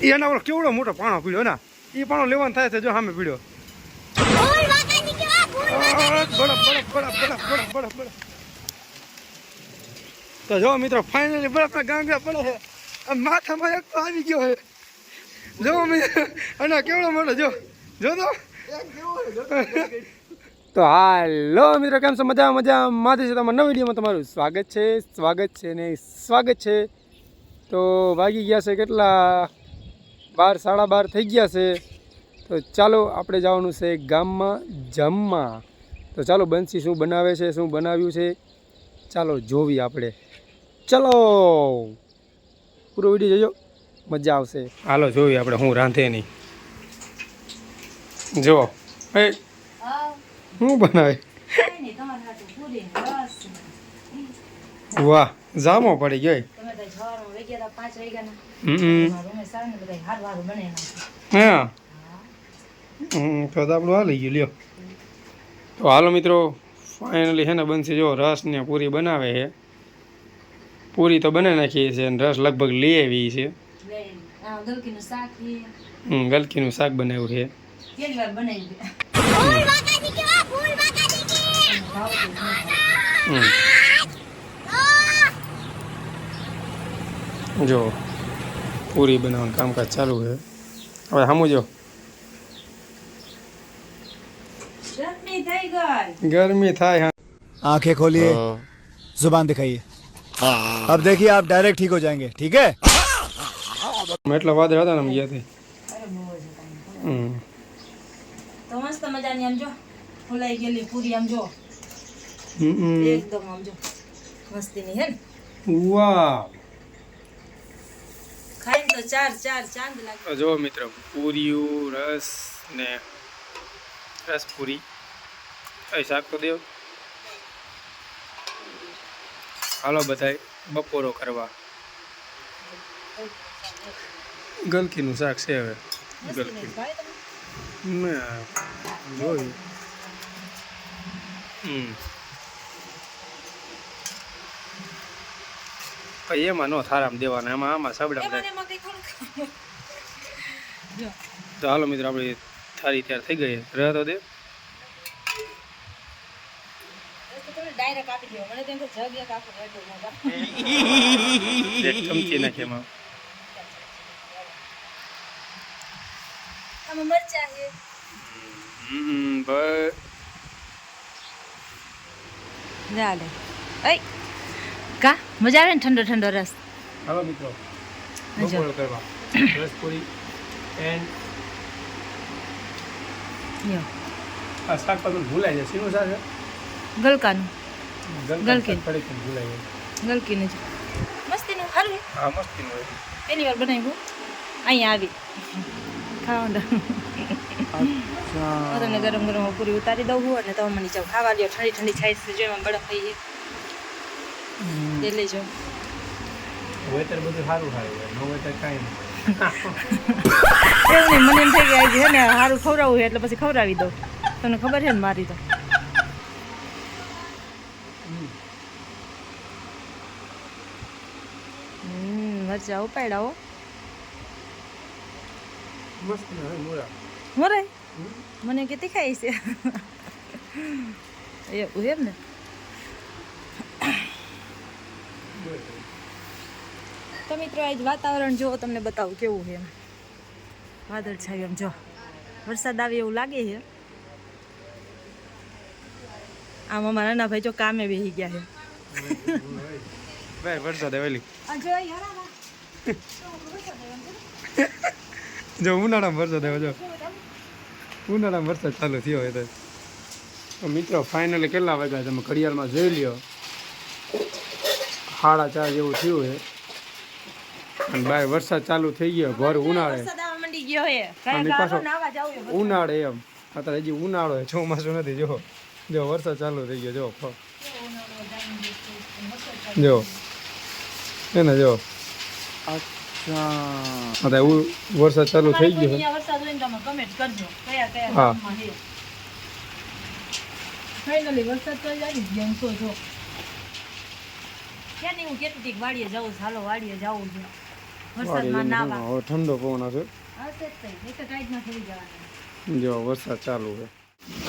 એના ઓલો કેવડો મોટો પાણો પીડ્યો ને એ પાણો લેવાનું થાય છે જો સામે પીડ્યો તો જો મિત્રો ફાઇનલી બરફના ગાંગડા પડે છે માથામાં એક તો આવી ગયો છે જો અને કેવડો મોટો જો જો તો હાલો મિત્રો કેમ છો મજા માંથી છે તમારા નવા વિડીયોમાં તમારું સ્વાગત છે તો વાગી ગયા છે કેટલા 12 સાડા 12 થઈ ગયા છે તો ચાલો આપણે જવાનું છે ગામમાં જમવા તો ચાલો બંસી શું બનાવે છે શું બનાવ્યું છે ચાલો જોવી આપણે ચલો પૂરો વિડીયો જોજો મજા આવશે હાલો જોવી આપણે હું રાંધે નહીં જો એ શું બનાવે વાહ જામો પડી ગયો હા તો આપણું હાલી ગયું લ્યો તો હાલો મિત્રો ફાઇનલી છે ને બનશે જો રસ ને પૂરી બનાવે છે પૂરી તો બનાવી નાખીએ છીએ અને રસ લગભગ લઈ આવી છે ગલકીનું શાક બનાવ્યું છે જો પૂરી બનાવવાનું કામકાજ ચાલુ છે હવે સમજો गर्मी था यहाँ आंखें खोलिए जुबान दिखाइए अब देखिए आप डायरेक्ट ठीक हो जाएंगे ठीक है એટલા વાદળ હતા ને અમે ગયા તો મસ્ત મજાની આમ જો ફૂલાઈ ગયેલી પૂરી આમ જો એકદમ આમ જો મસ્તીની હે ને વાહ ખાઈને તો ચાર ચાંદ લાગે જો મિત્રો પૂરીયું રસ ને રસ પૂરી શાક તો દેવ હાલો બધાય બપોરો કરવા ગલકીનું શાક છે હવે ગલકી જોયું પછી એમાં નો થારામ દેવાના એમાં આમાં સબડા તો હાલો મિત્રો આપણી થારી તૈયાર થઈ ગઈ રહે તો દે ડાયરેક્ટ આપી દો મને તેમ તો જગ એક આપો રેડો નગા એક ચમચી નાખે એમાં આમાં મરચા છે બસ ચાલે એય કા મજા આવે ને ઠંડો રસ હાલો મિત્રો બપોરો કરવા રસ પૂરી એન્ડ યો આ શાક પાછું ભૂલાઈ જાય શીનું શાક છે ગલકાનું ગલકી ભૂલાઈ જાય ગલકીનું છે મસ્તીનું સારું હા મસ્તીનું હોય પહેલી વાર બનાવ્યું અહીંયા આવી ખાવા તમને ગરમ પૂરી ઉતારી દઉં અને તમે મને જાઓ ખાવા લ્યો ઠંડી છાઈસ જો એમાં બરફ થઈ એટલે જો વેતર બધું સારું હોય નો વેતર કાંઈ એવું નહીં મને એમ થઈ ગયા છે ને સારું ખવડાવવું એટલે પછી ખવડાવી દઉં તમને ખબર છે ને મારી તો મરચા ઉપાડ્યા હો મસ્ત મોરે મને કે તીખાય છે એવું એમ ને તો મિત્રો આજ વાતાવરણ જો તમને બતાવું કેવું છે એમ વાદળ છાયું એમ જો વરસાદ આવે એવું લાગે છે આમ અમારા નાના ભાઈ જો કામે બેસી ગયા છે ભાઈ વરસાદ આવેલી જો ઉનાળામાં વરસાદ આવ્યો જો ઉનાળામાં વરસાદ ચાલુ થયો હોય તો મિત્રો ફાઇનલી કેટલા વાગ્યા તમે ઘડિયાળમાં જોઈ લ્યો 4:30 જેવું થયું છે અને બાય વરસાદ ચાલુ થઈ ગયો ભર ઉનાળે ઉનાળે એમ અત્યારે હજી ઉનાળો ચોમાસું નથી જો વરસાદ ચાલુ થઈ ગયો જો એને જો વરસાદ ચાલુ થઈ ગયો હા હું કેટલી વાડીએ જાઉં હાલો વાડીએ જવું છે વરસાદમાં નાવા હવે ઠંડો પવન હશે હશે જ તઈ, નહીં તો ટાઈટમાં થઈ જવાના. જો વરસાદ ચાલુ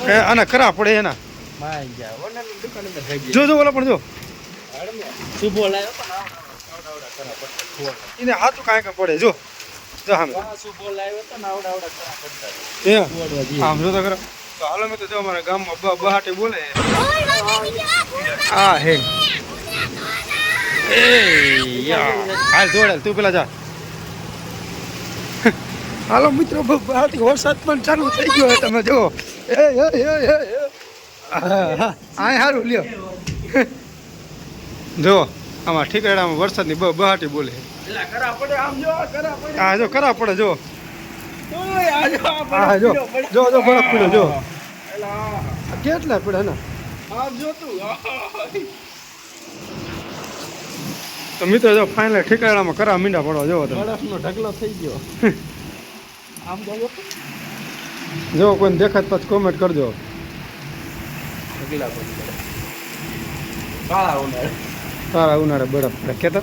છે આના કરા પડે એના જો જો ઓલા પણ જો એને હાથું કાંઈ પડે જો જો આમ આમ જો તો ખરા તો હાલો મેં તો જો અમારા ગામમાં બહાટી બોલે આ હે એ યાર હાલ જોડે તું પેલા જા હાલો મિત્રો બહાટી વરસાદ પણ ચાલુ થઈ ગયો તમે જો આ સારું લ્યો જો આમાં ઠીકરાડામાં વરસાદની બહાટી બોલે હા જો કરા પડે જો હા જો જો જો બરફ પડ્યો જો કેટલા પડે ને તો મિત્રો જો ફાઇનલ ઠીકરાડામાં કરા મીંડા પડવા જો બરફનો ઢગલો થઈ ગયો આમ જો કોઈ દેખાત પછી કોમેન્ટ કરજો કાળા ઉનાળે બરફ પડે કેતો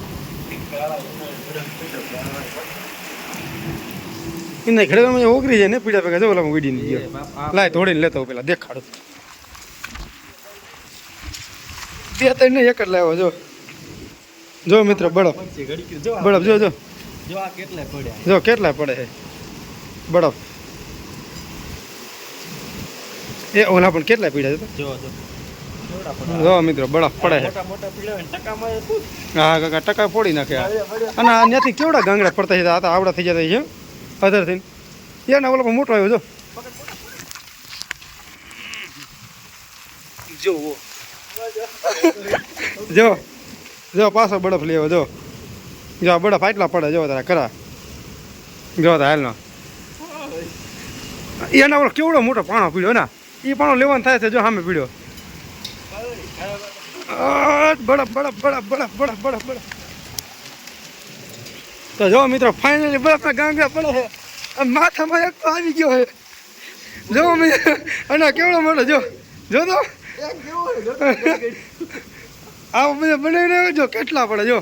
એને ખેડવામાં ઓગરી જાય ને પીડા ભેગા જો ઓલા વીડીને ગયો લાય તોડીને લેતો પેલા દેખાડો બે ત્રણ એક જ લાવ્યો જો જો મિત્ર બરફ બરફ જો જો જો કેટલા પડે છે બરફ એ ઓલા પણ કેટલા પીડા છે જો મિત્રો બરફ પડે છે હા કાકા ટકા ફોડી નાખે અને ત્યાંથી કેવડા ગાંગડા પડતા છે આ તો આવડા થઈ જતા છે અધરથી એના ઓલા પણ મોટો આવ્યો જો જો જો પાછો બરફ લેવો જો જો આ બરફ આટલા પડે જો તારા કરા જો તા હાલનો એના ઓલો કેવડો મોટો પાણો પીડ્યો ને એ પાણો લેવાનો થાય છે જો સામે પીડ્યો બરફ બરફ બરફ બરફ બરફ બરફ બરફ તો જો મિત્રો ફાઇનલી બરફના ગાંગડા પડે છે માથામાં એક આવી ગયો છે જો અને કેવડો મોટો જો જો તો આવો બધા બનાવીને જો કેટલા પડે જો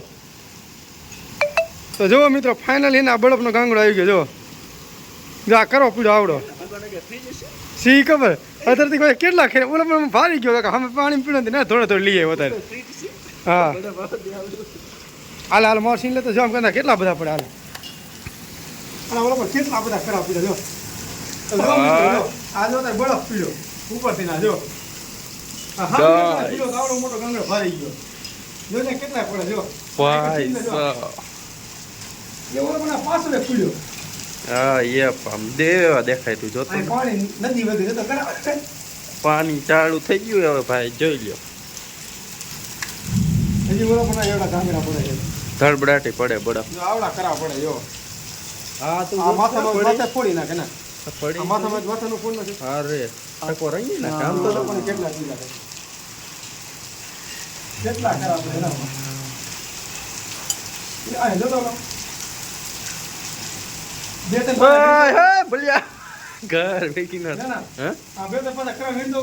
તો જો મિત્રો ફાઇનલી એના બરફનો ગાંગડો આવી ગયો જો આ કરો પીડો આવડો સી ખબર અત્યારથી કોઈ કેટલા ખેર ઓલા પણ ભારી ગયો અમે પાણી પીડો ને થોડે થોડે લઈએ અત્યારે હા હાલ હાલ મોરસીન લેતો જો આમ કરતા કેટલા બધા પડે હાલ અને ઓલા પણ કેટલા બધા ખરાબ પીડો જો આ જો તાર બરફ પીડો ઉપરથી ના જો આવડો મોટો ગાંગડો ભારી ગયો જો ને કેટલા પડે જો એવો પણ પાછળ પીડ્યો હા એ આમ દેવા દેખાય તું જોતો પાણી નદી વધી જતો કરાવે પાણી ચાલુ થઈ ગયું હવે ભાઈ જોઈ લ્યો હજી બોલો પણ એવડા ગાંગડા પડે છે ધડબડાટી પડે બરફ જો આવડા કરા પડે જો હા તો આ માથામાં માથે ફોડી નાખે ને પડી આ માથામાં માથાનું ફોડ નાખે અરે આખો રંગી ના કામ તો તો પણ કેટલા પીલા છે કેટલા કરા પડે એના આ જો તો બે ત્રણ હે ભલ્યા ઘર વેકી ના ના, ના. હે આ બે ત્રણ પાછા ખરા વિંડો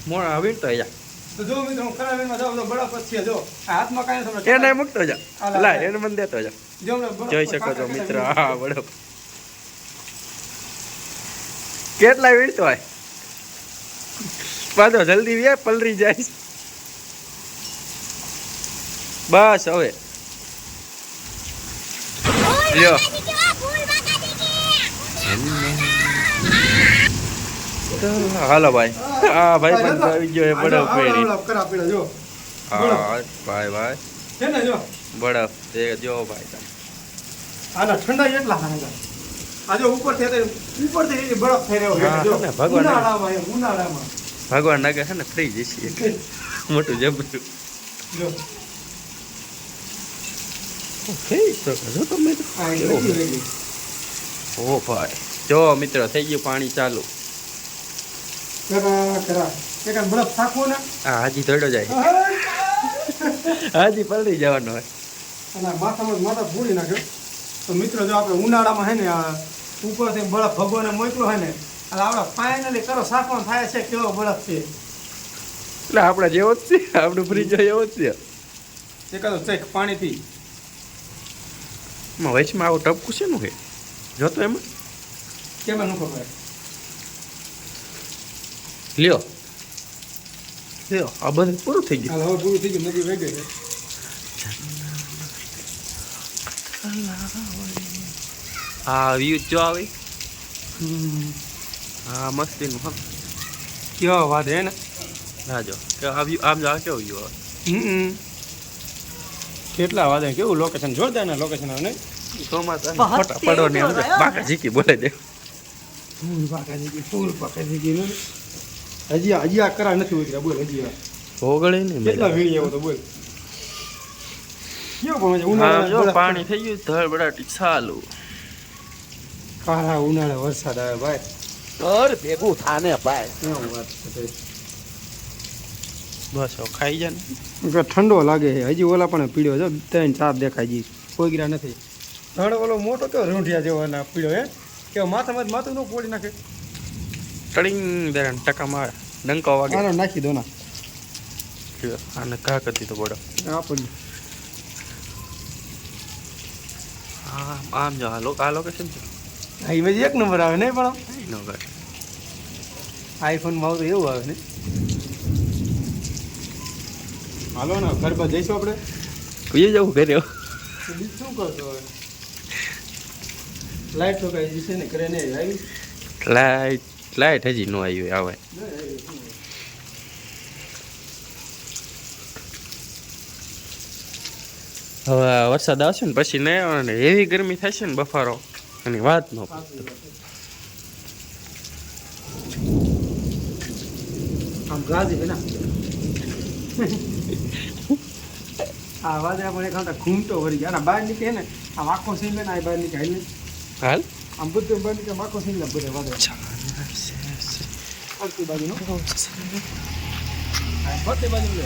મોણા આવીને તો યા તો જો મિત્રો હું ખરા વિંડમાં જાઉં તો બરફ જ છે જો આ હાથમાં કાંઈ સમજ એને મૂકતો જા લાય એને મને દેતો જા જો હમણાં બરફ જોઈ પર શકો છો કાંટા મિત્ર કાંટા હા બરફ કેટલા વીણતો હોય પાછો જલ્દી વે પલરી જાય બસ હવે લ્યો હાલો ભાઈ હા ભાઈ પણ આવી ગયો એ બરફ પેરી આવડા કરા પીડા જો હા ભાઈ ભાઈ છે ને જો બરફ તે જો ભાઈ આના ઠંડા એટલા હાંગા આ જો ઉપરથી બરફ થઈ રહ્યો હા, છે જો ને ભગવાન. ઉનાળામાં ભગવાન નાગે છે ને ફ્રી જશે મોટું જબરું જો થઈ તો જો તમે તો આ કેવો રેડી રેડી ઓ ભાઈ જો મિત્રો થઈ ગયું પાણી ચાલુ કરા એક બરફ થાકવો ને આ હાજી ધડો જાય હાજી પલળી જવાનો હોય અને માથામાં માથા ફોડી નાખ્યો તો મિત્રો જો આપણે ઉનાળામાં હે ને આ ઉપરથી બરફ ભગવાને મોકલો હે ને એટલે આપણે ફાઇનલી કરો સાફવાનું થાય છે કેવો બરફ છે એટલે આપણા જેવો જ છે આપણું ફ્રીજ એવો જ છે એકાદો ચેક પાણીથી એમાં વચમાં આવું ટપકું છે નું હે જોતો એમાં કેમાં નું ખબર લ્યો લ્યો આ બધું પૂરું થઈ ગયું હાલ હવે પૂરું થઈ ગયું નદી વહી ગઈ હા વ્યૂ જો આવે હા મસ્તીનું હા કેવા વાત હે ને હા જો આમ જો આ કેવું વ્યૂ આવે કેટલા વાદે કેવું લોકેશન જોરદાર લોકેશન આવે ને ચોમાસા ફોટા પડો ને આમ બાકા જીકી બોલે દે ફૂલ બાકાજી હજી આ કરા નથી ઉતર્યા બોલ હજી આ ભોગળે ને કેટલા વીણી આવો તો બોલ કેવું પણ હા જો ઉનાળા પાણી થઈ ગયું ધડ બડાટી ચાલુ કાળા ઉનાળે વરસાદ આવે ભાઈ ઘર ભેગું થાને ભાઈ કેવું વાત છે બસ હવે ખાઈ જા ને ઠંડો લાગે છે હજી ઓલા પણ પીળ્યો છે 3-4 દેખાય જી કોઈ ગીરા નથી ધડ ઓલો મોટો કેવો રૂંઢિયા જેવો ના પીળ્યો હે કે માથામાં માથું નો પોડી નાખે ટડિંગ દરણ ટકા મારે ડંકો વાગે આનો નાખી દો ના આને ઘા કરતી તો બડો આપણને હા આમ જો આ લોકેશન છે હાઈવે એક નંબર આવે નહીં પણ નો ઘર આઈફોનમાં તો એવું આવે ને હાલો ને ઘર પર જઈશું આપણે કુઈ જવું ઘરે શું કરશો હવે લાઈટ તો કઈ છે ને કરે નહીં આવી લાઈટ હજી નો આવી આવે હવે વરસાદ આવશે ને પછી નહીં આવે ને એવી ગરમી થશે ને બફારો એની વાત ન આમ ગાજી હે ના આ વાદે આપણે ખાતા ઘૂમતો વળી ગયા બહાર નીકળે ને આમ આખો સીન લે ને આ બહાર નીકળે ને હાલ આમ બધું બહાર નીકળે આખો સીન લે બધે વાદે ફરતી બાજુ નો ફરતી બાજુ લે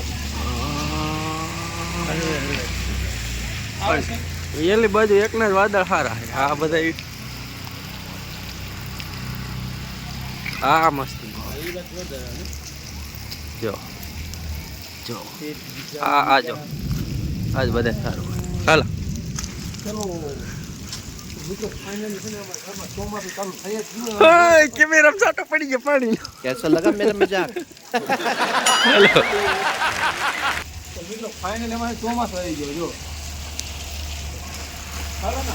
એલી બાજુ એકના જ વાદળ સારા છે આ બધા આ મસ્ત જો જો આ જો આજ બધા સારું હાલો કેમેરા સાટો પડી ગયો પાણી कैसा लगा मेरा मजाक હાલો ફાઇનલ એમાં ચોમાસું આવી ગયો જો હાલો ને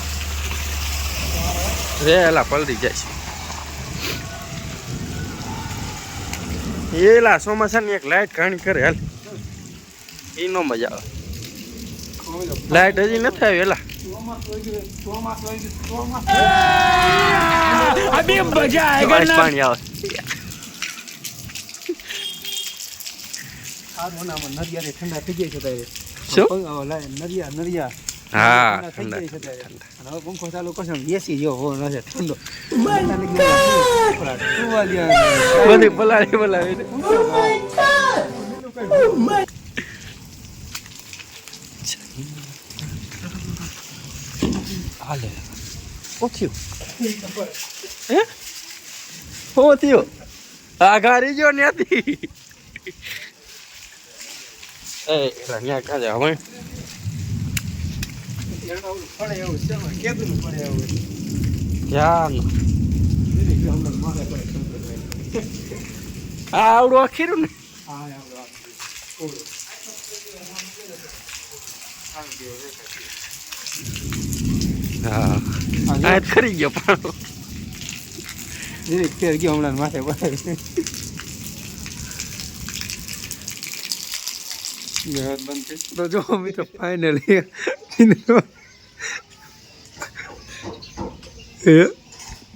રેલા પલરી જાય છે એલા ચોમાસાની એક લાઈટ ઘાણી કરે હાલ એ નો મજા આવે લાઈટ હજી નથી આવી એલા અભી મજા પાણી આવે નરિયા ઠંડા થઈ જાય છે તારે શું નરિયા હા થઈ ઠંડા જાય છે તારે અને હવે પંખો ચાલુ કરશે એસી જેવો હો નથી ઠંડો બધી પલાળી પલાળી હાલે શું થયું હે શું થયું આ ગાડી જો ત્યાંથી એ એલા ન્યા કાજે હવે ધ્યાન આ આવડું આખીરું ને હા આ ખરી ગયો પાણો ફેર ગયો હમણાં માથે પડે તો જો મિત્રો ફાઇનલી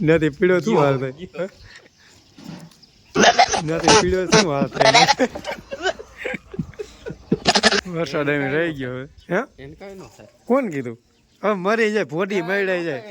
નથી પીળો શું હાલ થાય નથી પીળો શું હાલ થાય વરસાદ આવી રહી ગયો હવે હે એને કઈ ન થાય કોણ કીધું હવે મરી જાય ભોટી મળી જાય